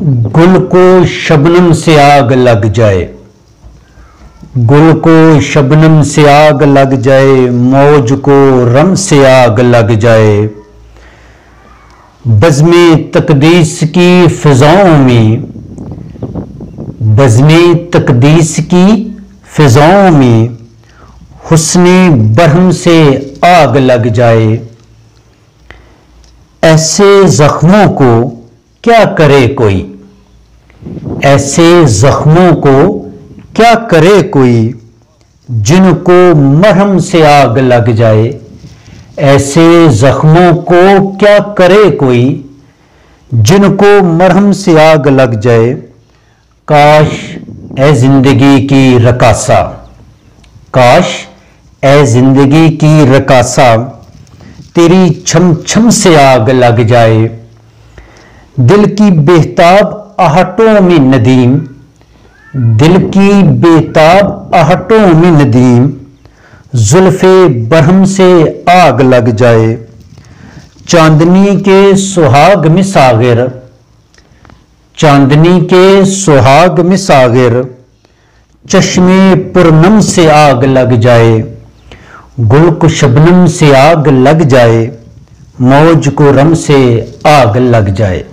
गुल को शबनम से आग लग जाए, गुल को शबनम से आग लग जाए, मौज को रम से आग लग जाए। बज़्मे तकदीस की फिजाओं में, बज़्मे तकदीस की फिजाओं में हुस्ने बरहम से आग लग जाए। ऐसे जख्मों को क्या करे कोई, ऐसे जख्मों को क्या करे कोई, जिनको मरहम से आग लग जाए। ऐसे जख्मों को क्या करे कोई, जिनको मरहम से आग लग जाए। काश ए जिंदगी की रकासा, काश ए जिंदगी की रकासा, तेरी छम छम से आग लग जाए। दिल की बेताब आहटों में नदीम, दिल की बेताब आहटों में नदीम, जुल्फे बरहम से आग लग जाए। चांदनी के सुहाग में सागिर, चांदनी के सुहाग में सागिर, चश्मे पुरनम से आग लग जाए। गुल को शबनम से आग लग जाए, मौज को रम से आग लग जाए।